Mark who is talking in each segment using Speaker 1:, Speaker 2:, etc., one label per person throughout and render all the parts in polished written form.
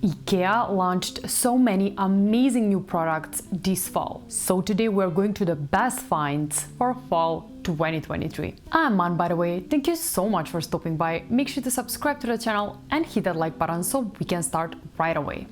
Speaker 1: Ikea launched so many amazing new products this fall. So today we're going to the best finds for fall 2023. I'm Man, by the way. Thank you so much for stopping by. Make sure to subscribe to the channel and hit that like button so we can start right away.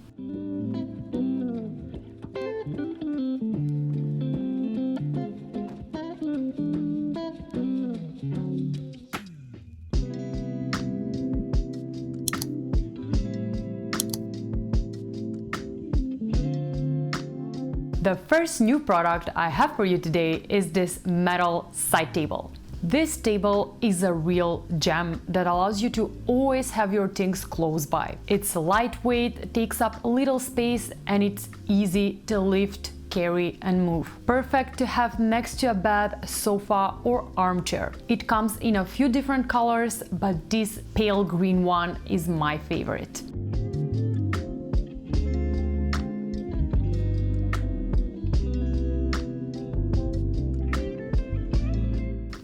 Speaker 1: The first new product I have for you today is this metal side table. This table is a real gem that allows you to always have your things close by. It's lightweight, takes up little space, and it's easy to lift, carry and move. Perfect to have next to a bed, sofa or armchair. It comes in a few different colors, but this pale green one is my favorite.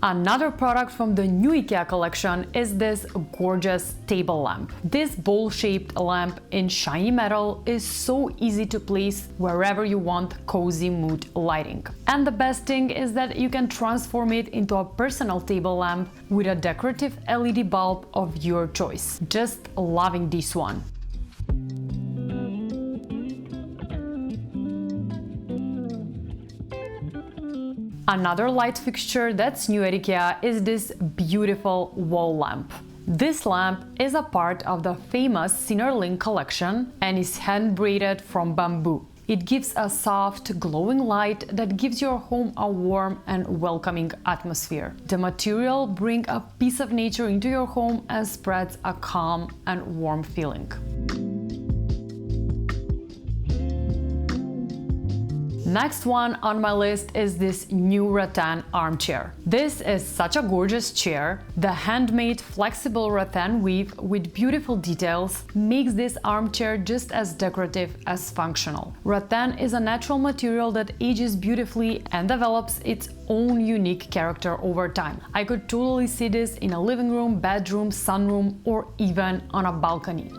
Speaker 1: Another product from the new Ikea collection is this gorgeous table lamp. This bowl-shaped lamp in shiny metal is so easy to place wherever you want cozy mood lighting. And the best thing is that you can transform it into a personal table lamp with a decorative LED bulb of your choice. Just loving this one. Another light fixture that's new at Ikea is this beautiful wall lamp. This lamp is a part of the famous SINNERLIG collection and is hand-braided from bamboo. It gives a soft, glowing light that gives your home a warm and welcoming atmosphere. The material brings a piece of nature into your home and spreads a calm and warm feeling. Next one on my list is this new Rattan armchair. This is such a gorgeous chair. The handmade flexible rattan weave with beautiful details makes this armchair just as decorative as functional. Rattan is a natural material that ages beautifully and develops its own unique character over time. I could totally see this in a living room, bedroom, sunroom, or even on a balcony.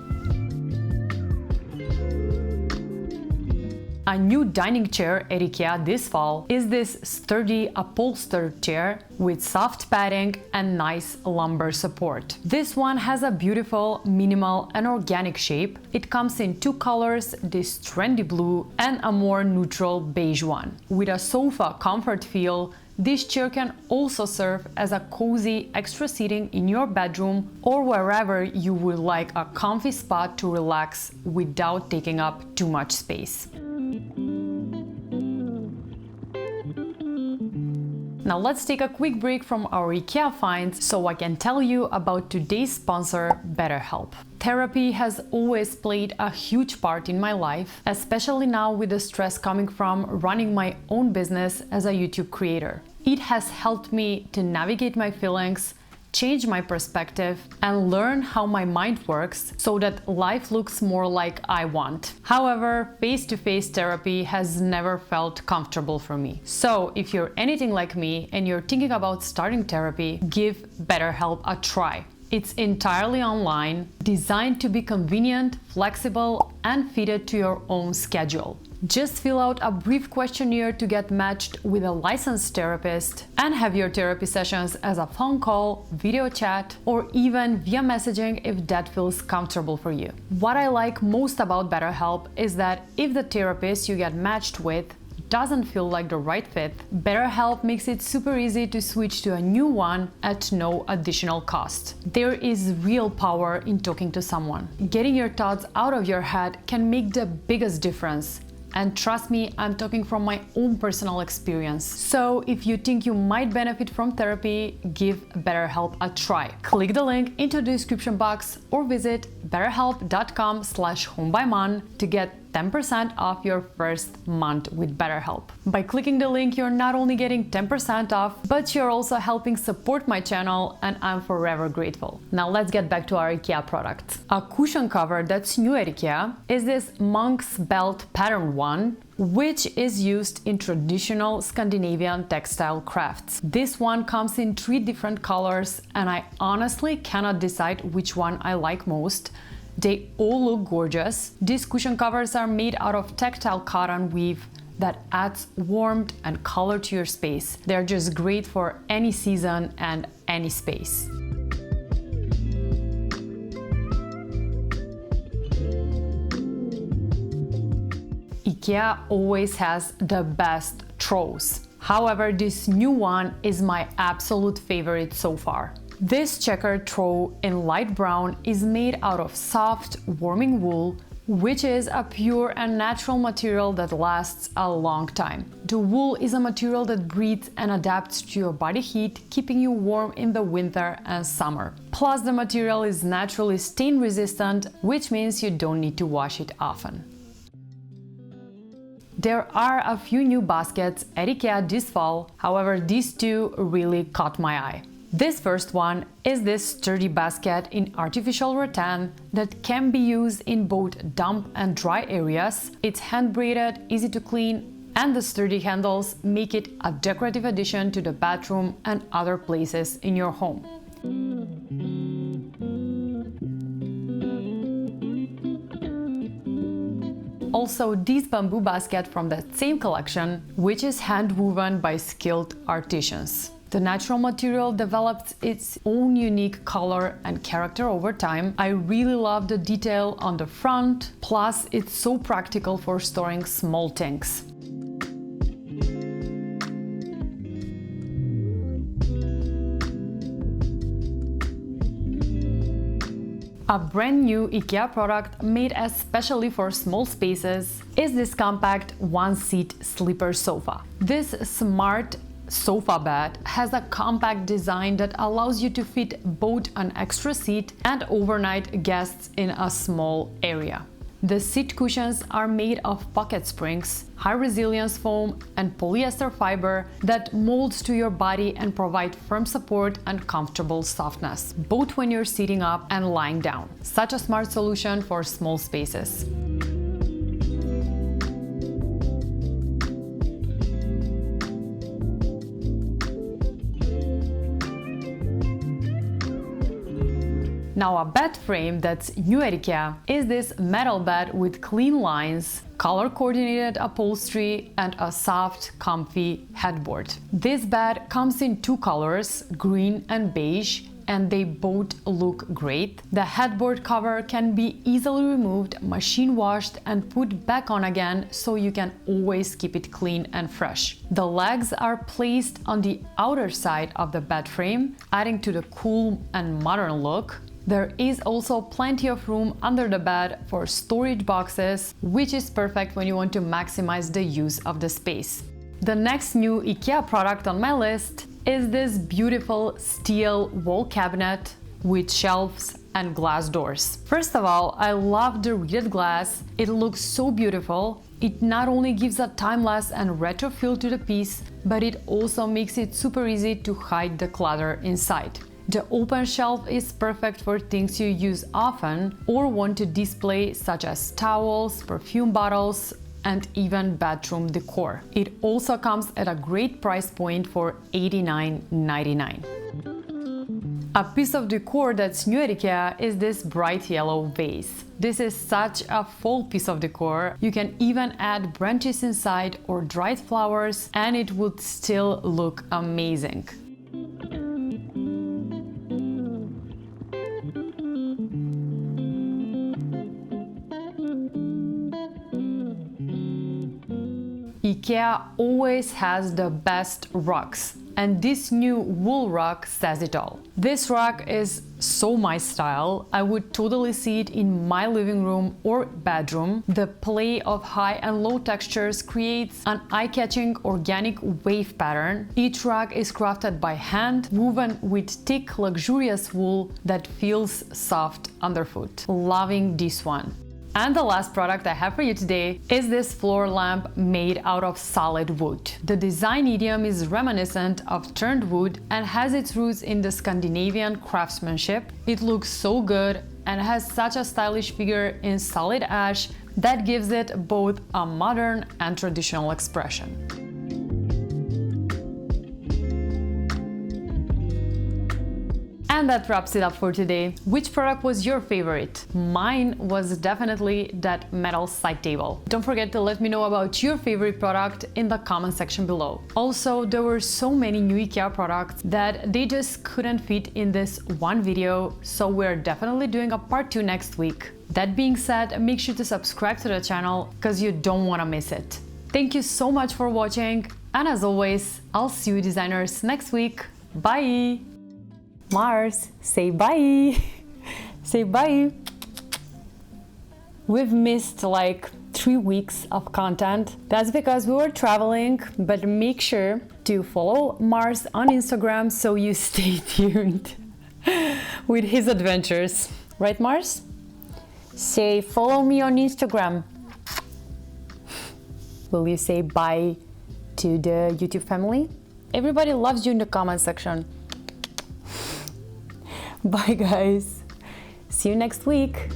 Speaker 1: A new dining chair at Ikea this fall is this sturdy upholstered chair with soft padding and nice lumbar support. This one has a beautiful, minimal and organic shape. It comes in two colors, this trendy blue and a more neutral beige one. With a sofa comfort feel, this chair can also serve as a cozy extra seating in your bedroom or wherever you would like a comfy spot to relax without taking up too much space. Now let's take a quick break from our Ikea finds so I can tell you about today's sponsor, BetterHelp. Therapy has always played a huge part in my life, especially now with the stress coming from running my own business as a YouTube creator. It has helped me to navigate my feelings, change my perspective and learn how my mind works so that life looks more like I want. However, face-to-face therapy has never felt comfortable for me. So if you're anything like me and you're thinking about starting therapy, give BetterHelp a try. It's entirely online, designed to be convenient, flexible and fitted to your own schedule. Just fill out a brief questionnaire to get matched with a licensed therapist and have your therapy sessions as a phone call, video chat, or even via messaging if that feels comfortable for you. What I like most about BetterHelp is that if the therapist you get matched with doesn't feel like the right fit, BetterHelp makes it super easy to switch to a new one at no additional cost. There is real power in talking to someone. Getting your thoughts out of your head can make the biggest difference. And trust me, I'm talking from my own personal experience. So if you think you might benefit from therapy, give BetterHelp a try. Click the link into the description box or visit betterhelp.com/homebyman to get 10% off your first month with BetterHelp. By clicking the link, you're not only getting 10% off, but you're also helping support my channel and I'm forever grateful. Now let's get back to our Ikea product. A cushion cover that's new at Ikea is this monk's belt pattern one, which is used in traditional Scandinavian textile crafts. This one comes in 3 different colors and I honestly cannot decide which one I like most. They all look gorgeous. These cushion covers are made out of tactile cotton weave that adds warmth and color to your space. They're just great for any season and any space. IKEA always has the best throws. However, this new one is my absolute favorite so far. This checkered throw in light brown is made out of soft, warming wool, which is a pure and natural material that lasts a long time. The wool is a material that breathes and adapts to your body heat, keeping you warm in the winter and summer. Plus, the material is naturally stain resistant, which means you don't need to wash it often. There are a few new baskets at IKEA this fall, however these two really caught my eye. This first one is this sturdy basket in artificial rattan that can be used in both damp and dry areas. It's hand-braided, easy to clean, and the sturdy handles make it a decorative addition to the bathroom and other places in your home. Also, this bamboo basket from that same collection, which is hand-woven by skilled artisans. The natural material develops its own unique color and character over time. I really love the detail on the front, plus it's so practical for storing small things. A brand new IKEA product made especially for small spaces is this compact one-seat sleeper sofa. This smart sofa bed has a compact design that allows you to fit both an extra seat and overnight guests in a small area. The seat cushions are made of pocket springs, high resilience foam and polyester fiber that molds to your body and provide firm support and comfortable softness, both when you're sitting up and lying down. Such a smart solution for small spaces. Now a bed frame that's new at IKEA is this metal bed with clean lines, color-coordinated upholstery and a soft, comfy headboard. This bed comes in two colors, green and beige, and they both look great. The headboard cover can be easily removed, machine washed and put back on again, so you can always keep it clean and fresh. The legs are placed on the outer side of the bed frame, adding to the cool and modern look. There is also plenty of room under the bed for storage boxes, which is perfect when you want to maximize the use of the space. The next new IKEA product on my list is this beautiful steel wall cabinet with shelves and glass doors. First of all, I love the reeded glass. It looks so beautiful. It not only gives a timeless and retro feel to the piece, but it also makes it super easy to hide the clutter inside. The open shelf is perfect for things you use often or want to display, such as towels, perfume bottles, and even bedroom decor. It also comes at a great price point for $89.99. A piece of decor that's new at IKEA is this bright yellow vase. This is such a fall piece of decor. You can even add branches inside or dried flowers and it would still look amazing. IKEA always has the best rugs, and this new wool rug says it all. This rug is so my style. I would totally see it in my living room or bedroom. The play of high and low textures creates an eye-catching organic wave pattern. Each rug is crafted by hand, woven with thick, luxurious wool that feels soft underfoot. Loving this one. And the last product I have for you today is this floor lamp made out of solid wood. The design idiom is reminiscent of turned wood and has its roots in the Scandinavian craftsmanship. It looks so good and has such a stylish figure in solid ash that gives it both a modern and traditional expression. And that wraps it up for today. Which product was your favorite? Mine was definitely that metal side table. Don't forget to let me know about your favorite product in the comment section below. Also, there were so many new IKEA products that they just couldn't fit in this one video, so we're definitely doing a part 2 next week. That being said, make sure to subscribe to the channel because you don't want to miss it. Thank you so much for watching, and as always, I'll see you designers next week. Bye! Mars, say bye! Say bye! We've missed like 3 weeks of content. That's because we were traveling, but make sure to follow Mars on Instagram so you stay tuned with his adventures. Right, Mars? Say follow me on Instagram. Will you say bye to the YouTube family? Everybody loves you in the comment section. Bye guys. See you next week.